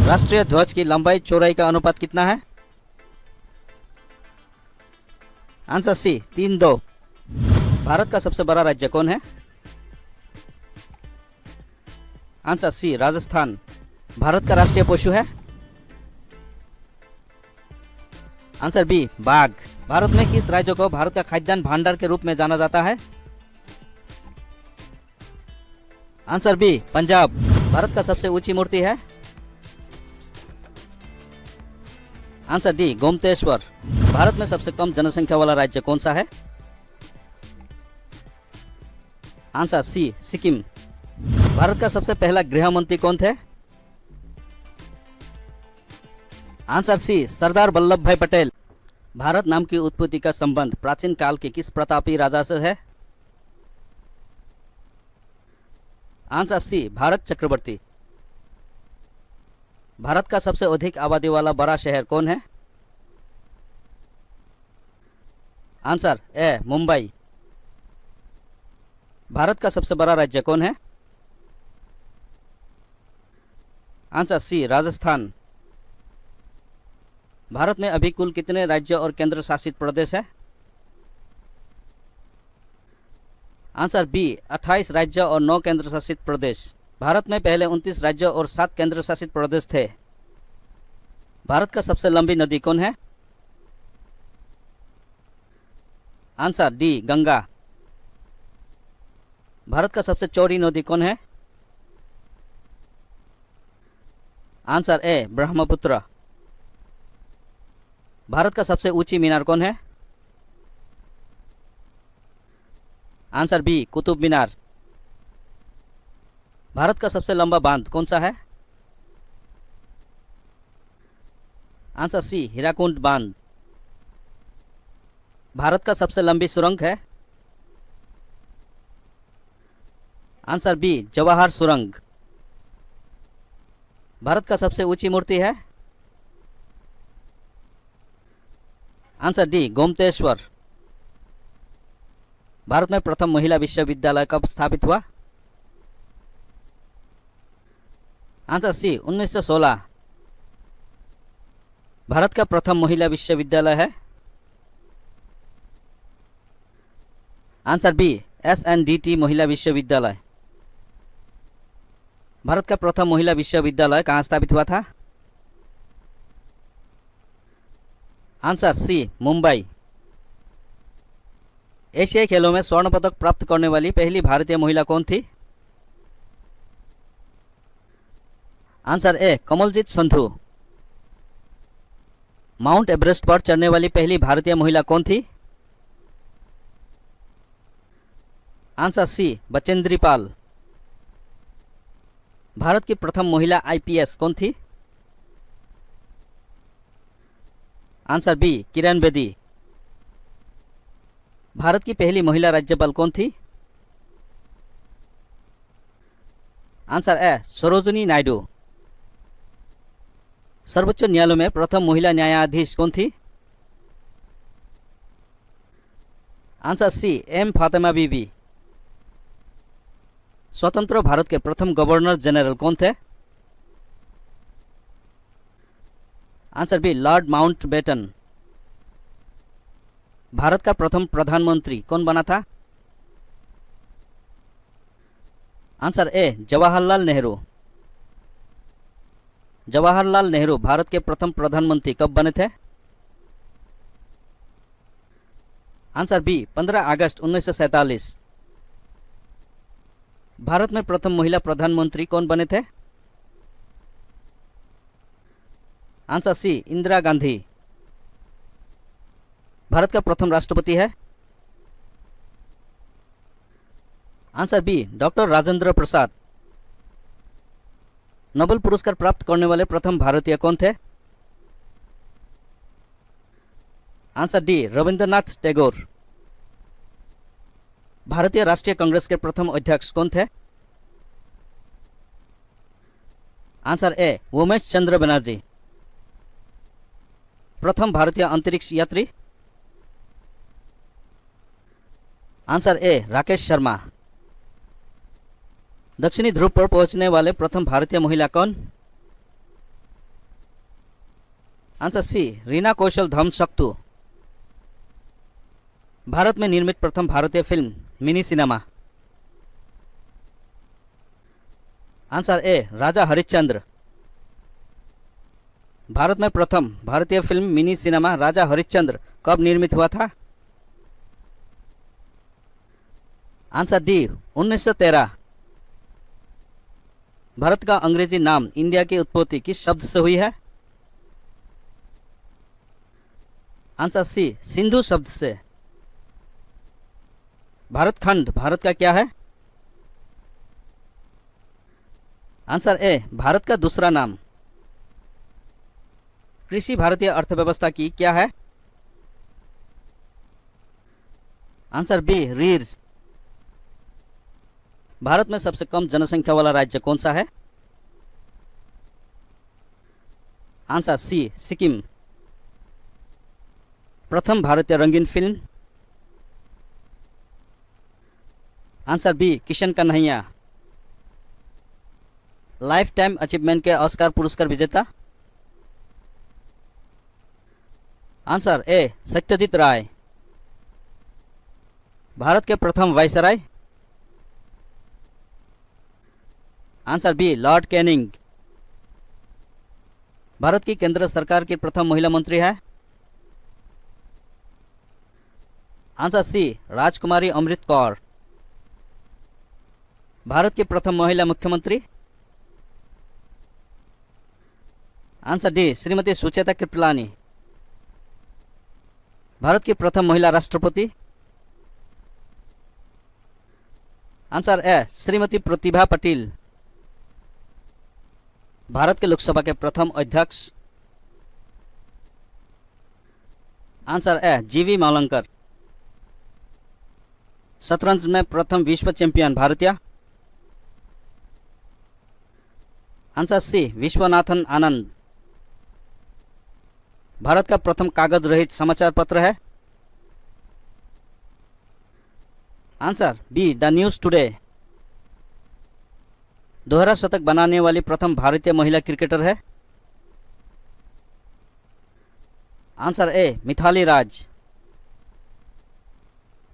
राष्ट्रीय ध्वज की लंबाई चौड़ाई का अनुपात कितना है? Answer C 3:2। भारत का सबसे बड़ा राज्य कौन है? आंसर सी राजस्थान। भारत का राष्ट्रीय पशु है? आंसर बी बाघ। भारत में किस राज्य को भारत का खाद्यान्न भांडार के रूप में जाना जाता है? Answer B Punjab. भारत का सबसे ऊंची मूर्ति है? Answer D Gomateshwara. भारत में सबसे कम जनसंख्या वाला राज्य कौन सा है? Answer C Sikkim. भारत का सबसे पहला गृह मंत्री कौन थे? आंसर सी सरदार वल्लभ भाई पटेल। भारत नाम की उत्पत्ति का संबंध प्राचीन काल के किस प्रतापी राजा से है? आंसर सी भारत चक्रवर्ती। भारत का सबसे अधिक आबादी वाला बड़ा शहर कौन है? Answer A Mumbai. भारत का सबसे बड़ा राज्य कौन है? आंसर सी राजस्थान। भारत में अभी कुल कितने राज्य और केंद्र शासित प्रदेश है? आंसर बी 28 राज्य और 9 केंद्र शासित प्रदेश। भारत में पहले 29 राज्य और 7 केंद्र शासित प्रदेश थे। भारत का सबसे लंबी नदी कौन है? Answer D Ganga. भारत का सबसे चौड़ी नदी कौन है? Answer A Brahmaputra. भारत का सबसे ऊंची मीनार कौन है? Answer B Qutub Minar. भारत का सबसे लंबा बांध कौन सा है? आंसर सी हीराकुंड बांध। भारत का सबसे लंबी सुरंग है? आंसर बी जवाहर सुरंग। भारत का सबसे ऊंची मूर्ति है? Answer D Gomateshwara. भारत में प्रथम महिला विश्वविद्यालय कब स्थापित हुआ? Answer C 1916। भारत का प्रथम महिला विश्वविद्यालय है? आंसर बी SNDT महिला विश्वविद्यालय। भारत का प्रथम महिला विश्वविद्यालय कहाँ स्थापित हुआ था? Answer C Mumbai. एशियाई खेलों में स्वर्ण पदक प्राप्त करने वाली पहली भारतीय महिला कौन थी? Answer A Kamaljeet Sandhu. Mount Everest पर चढ़ने वाली पहली भारतीय महिला कौन थी? Answer C Bachendri Pal. भारत की प्रथम महिला IPS कौन थी? Answer B Kiran Bedi. भारत की पहली महिला राज्यपाल कौन थी? Answer A Sarojini Naidu. सर्वोच्च न्यायालय में प्रथम महिला न्यायाधीश कौन थी? Answer C M Fatima Bibi. स्वतंत्र भारत के प्रथम गवर्नर जनरल कौन थे? Answer B Lord Mountbatten. Bharat का प्रथम प्रधानमंत्री कौन बना था? Answer A Jawaharlal Nehru. जवाहरलाल नेहरू भारत के प्रथम प्रधानमंत्री कब बने थे? आंसर बी 15 अगस्त 1947। भारत में प्रथम महिला प्रधानमंत्री कौन बने थे? Answer C Indira Gandhi. भारत का प्रथम राष्ट्रपति है? Answer B doctor Rajendra Prasad. Nobel पुरस्कार प्राप्त करने वाले प्रथम भारतीय कौन थे? Answer D Rabindranath Tagore. भारतीय राष्ट्रीय कांग्रेस के प्रथम अध्यक्ष कौन थे? Answer A Umesh Chandra Banerjee. प्रथम भारतीय अंतरिक्ष यात्री? Answer A Rakesh Sharma. दक्षिणी ध्रुव पर पहुंचने वाले प्रथम भारतीय महिला कौन? Answer C Reena Kaushal Dharmshaktu. भारत में निर्मित प्रथम भारतीय film mini cinema. Answer A Raja Harishchandra. Bharat में प्रथम भारतीय film mini cinema Raja Harishchandra कब निर्मित हुआ था? Answer D 1913। भारत का अंग्रेजी नाम इंडिया की उत्पत्ति किस शब्द से हुई है? आंसर सी सिंधु शब्द से। भारत खंड भारत का क्या है? आंसर ए भारत का दूसरा नाम। कृषि भारतीय अर्थव्यवस्था की क्या है? आंसर बी रीढ़। भारत में सबसे कम जनसंख्या वाला राज्य कौन सा है? Answer C Sikkim. प्रथम भारतीय रंगीन film. Answer B Kishan Kanhaiya. Lifetime achievement के ऑस्कर पुरस्कार विजेता। Answer A Satyajit Ray. भारत के प्रथम वायसराय। Answer B Lord Canning. Bharat की केंद्र सरकार की प्रथम महिला मंत्री है। आंसर सी राजकुमारी अमृत कौर। भारत की प्रथम महिला मुख्यमंत्री। Answer D Shrimati Sucheta Kripalani. भारत की प्रथम महिला राष्ट्रपति। Answer A Shrimati Pratibha Patil. भारत के लोकसभा के प्रथम अध्यक्ष। आंसर ए जीवी मावलंकर। शतरंज में प्रथम विश्व चैंपियन भारतीय। आंसर सी विश्वनाथन आनंद। भारत का प्रथम कागज रहित समाचार पत्र है। Answer be the news today. दोहरा शतक बनाने वाली प्रथम भारतीय महिला क्रिकेटर है। Answer A Mithali Raj.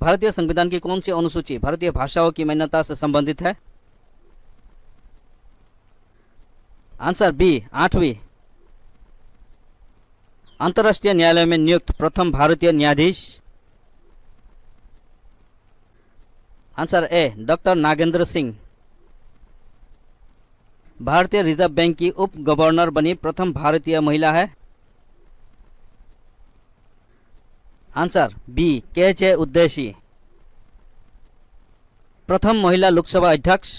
भारतीय संविधान की कौन सी अनुसूची भारतीय भाषाओं की मान्यता से संबंधित है? आंसर बी 8वीं। अंतर्राष्ट्रीय न्यायालय में नियुक्त प्रथम भारतीय न्यायाधीश। Answer A doctor Nagendra Singh. भारतीय रिजर्व बैंक की उप गवर्नर बनी प्रथम भारतीय महिला है। आंसर बी के उद्देशी। प्रथम महिला लोकसभा अध्यक्ष।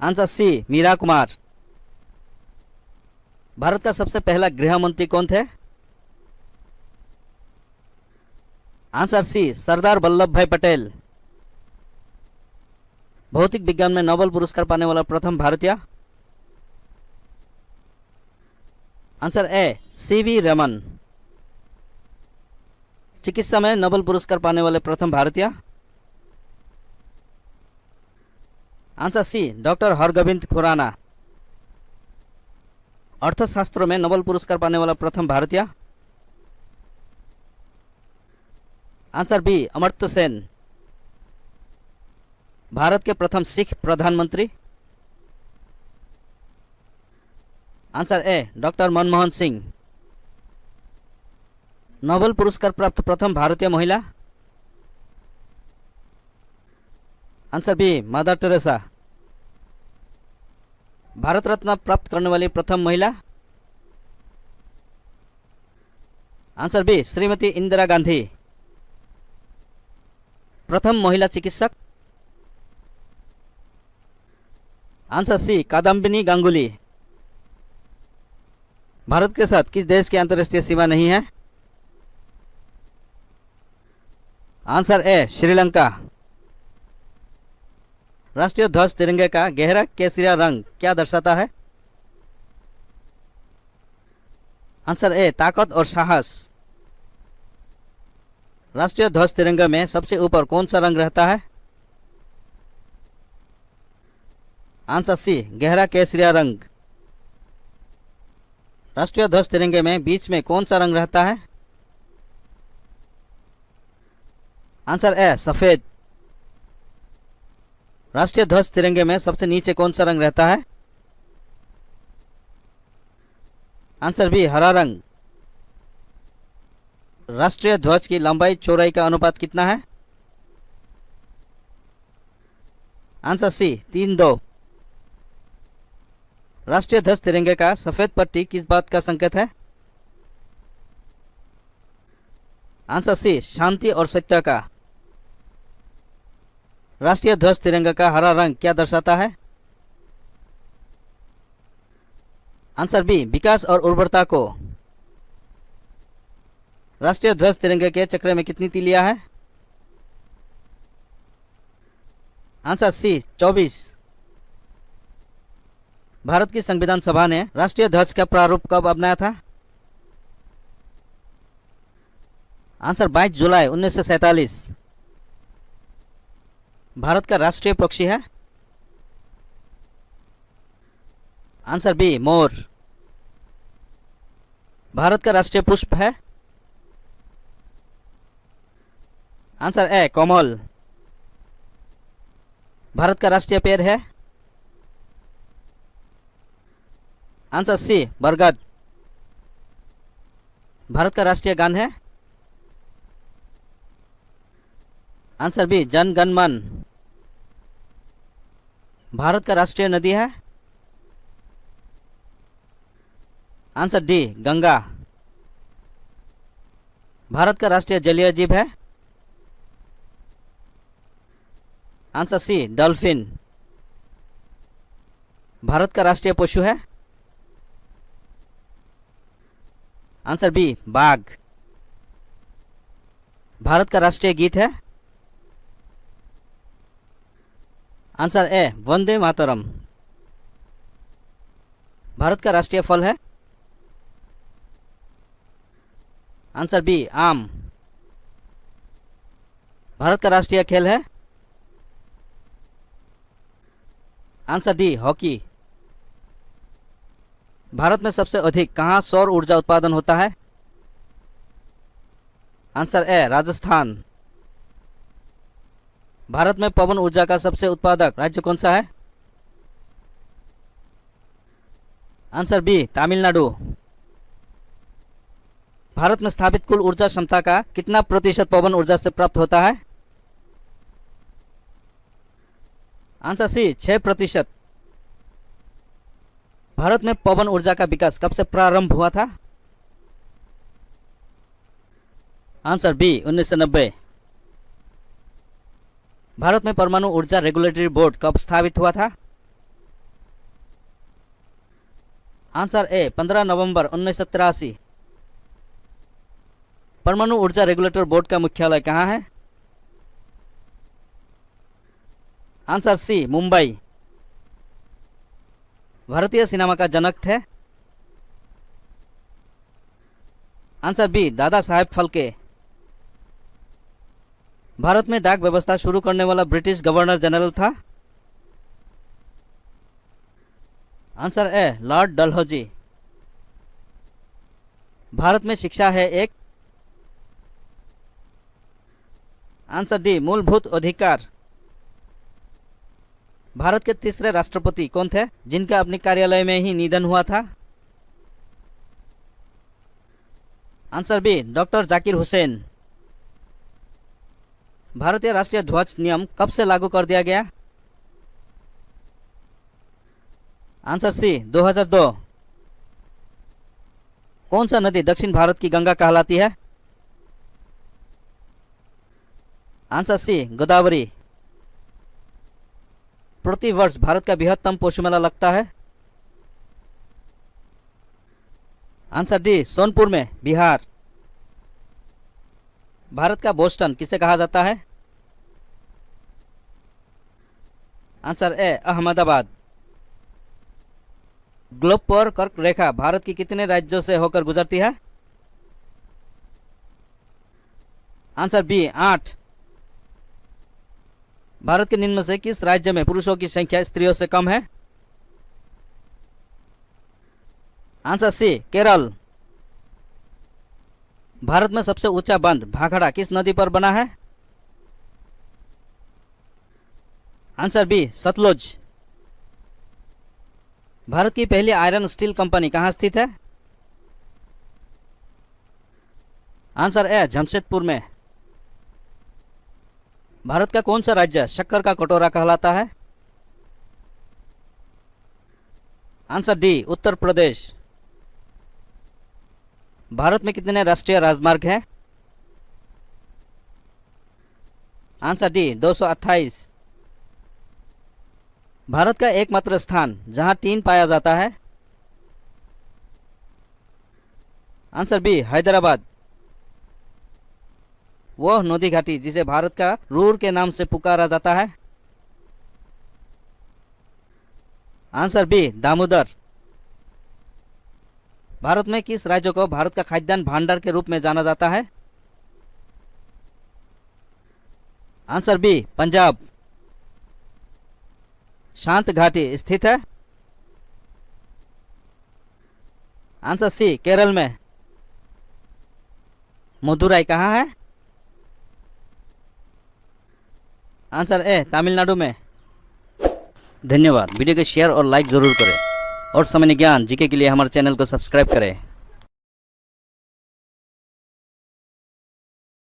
Answer C Meira Kumar. भारत का सबसे पहला गृह मंत्री कौन थे? आंसर सी सरदार वल्लभ भाई पटेल। भौतिक विज्ञान में नोबेल पुरस्कार पाने वाला प्रथम भारतीय। Answer A C V Raman. चिकित्सा में नोबेल पुरस्कार पाने वाले प्रथम भारतीय। Answer C doctor Hargovind Khurana. अर्थशास्त्र में नोबेल पुरस्कार पाने वाला प्रथम भारतीय। Answer B Amartya Sen. भारत के प्रथम सिख प्रधानमंत्री। Answer A doctor Manmohan Singh. Nobel पुरस्कार प्राप्त प्रथम भारतीय महिला। Answer B Mother Teresa. Bharat Ratna प्राप्त करने वाली प्रथम महिला। Answer B Shrimati Indira Gandhi. प्रथम महिला चिकित्सक। आंसर सी कादम्बिनी गांगुली। भारत के साथ किस देश की अंतर्राष्ट्रीय सीमा नहीं है? Answer A Sri Lanka. राष्ट्रीय ध्वज तिरंगे का गहरा केसरिया रंग क्या दर्शाता है? आंसर ए ताकत और साहस। राष्ट्रीय ध्वज तिरंगे में सबसे ऊपर कौन सा रंग रहता है? आंसर सी गहरा केसरिया रंग। राष्ट्रीय ध्वज तिरंगे में बीच में कौन सा रंग रहता है? आंसर ए सफेद। राष्ट्रीय ध्वज तिरंगे में सबसे नीचे कौन सा रंग रहता है? आंसर बी हरा रंग। राष्ट्रीय ध्वज की लंबाई चौड़ाई का अनुपात कितना है? Answer C 3:2। राष्ट्रीय ध्वज तिरंगे का सफेद पट्टी किस बात का संकेत है? आंसर सी शांति और सत्य का। राष्ट्रीय ध्वज तिरंगे का हरा रंग क्या दर्शाता है? आंसर बी विकास और उर्वरता को। राष्ट्रीय ध्वज तिरंगे के चक्र में कितनी तीलियां हैं? Answer C 24। भारत की संविधान सभा ने राष्ट्रीय ध्वज का प्रारूप कब अपनाया था? आंसर 22 जुलाई 1947। भारत का राष्ट्रीय पक्षी है? Answer be more. भारत का राष्ट्रीय पुष्प है? आंसर ए कमल। भारत का राष्ट्रीय पेड़ है? आंसर सी बरगद। भारत का राष्ट्रीय गान है? आंसर बी जन गण मन। भारत का राष्ट्रीय नदी है? Answer D Ganga. भारत का राष्ट्रीय जलीय जीव है? आंसर सी डॉल्फिन। भारत का राष्ट्रीय पशु है? आंसर बी बाघ। भारत का राष्ट्रीय गीत है? Answer A Vande Mataram. भारत का राष्ट्रीय फल है? आंसर बी आम। भारत का राष्ट्रीय खेल है? Answer D hockey. भारत में सबसे अधिक कहाँ सौर ऊर्जा उत्पादन होता है? Answer A Rajasthan. भारत में पवन ऊर्जा का सबसे उत्पादक राज्य कौन सा है? Answer B Tamil Nadu. भारत में स्थापित कुल ऊर्जा क्षमता का कितना प्रतिशत पवन ऊर्जा से प्राप्त होता है? आंसर सी 6%। भारत में पवन ऊर्जा का विकास कब से प्रारंभ हुआ था? Answer B 1990। भारत में परमाणु ऊर्जा रेगुलेटरी बोर्ड कब स्थापित हुआ था? आंसर ए 15 नवंबर 1983। परमाणु ऊर्जा रेगुलेटर बोर्ड का मुख्यालय कहाँ है? Answer C Mumbai. भारतीय सिनेमा का जनक थे? Answer B Dada Saheb Phalke. भारत में डाक व्यवस्था शुरू करने वाला ब्रिटिश गवर्नर जनरल था? आंसर ए लॉर्ड डलहौजी। भारत में शिक्षा है एक? आंसर डी मूलभूत अधिकार। भारत के तीसरे राष्ट्रपति कौन थे जिनका अपने कार्यालय में ही निधन हुआ था? Answer B doctor Zakir Hussain. भारतीय राष्ट्रीय ध्वज नियम कब से लागू कर दिया गया? Answer C 2002। कौन सा नदी दक्षिण भारत की गंगा कहलाती है? Answer C Godavari. प्रति वर्ष भारत का बृहत्तम पशु मेला लगता है? आंसर डी सोनपुर में, बिहार। भारत का बोस्टन किसे कहा जाता है? Answer A Ahmedabad. ग्लोब पर कर्क रेखा भारत की कितने राज्यों से होकर गुजरती है? Answer B 8। भारत के निम्न में से किस राज्य में पुरुषों की संख्या स्त्रियों से कम है? आंसर सी केरल। भारत में सबसे ऊंचा बांध भाखड़ा किस नदी पर बना है? Answer B Sutlej. भारत की पहली आयरन स्टील कंपनी कहाँ स्थित है? आंसर ए जमशेदपुर में। भारत का कौन सा राज्य शक्कर का कटोरा कहलाता है? Answer D Uttar Pradesh. भारत में कितने राष्ट्रीय राजमार्ग हैं? Answer D 228। भारत का एकमात्र स्थान जहां टीन पाया जाता है? Answer B Hyderabad. वह नदी घाटी जिसे भारत का रूर के नाम से पुकारा जाता है? Answer B Damodar. भारत में किस राज्य को भारत का खाद्यान्न भांडार के रूप में जाना जाता है? Answer B Punjab. शांत घाटी स्थित है? आंसर सी केरल में। मदुराई कहाँ है? आंसर ए तमिलनाडु में। धन्यवाद। वीडियो को शेयर और लाइक जरूर करें और सामान्य ज्ञान जीके के लिए हमारे चैनल को सब्सक्राइब करें।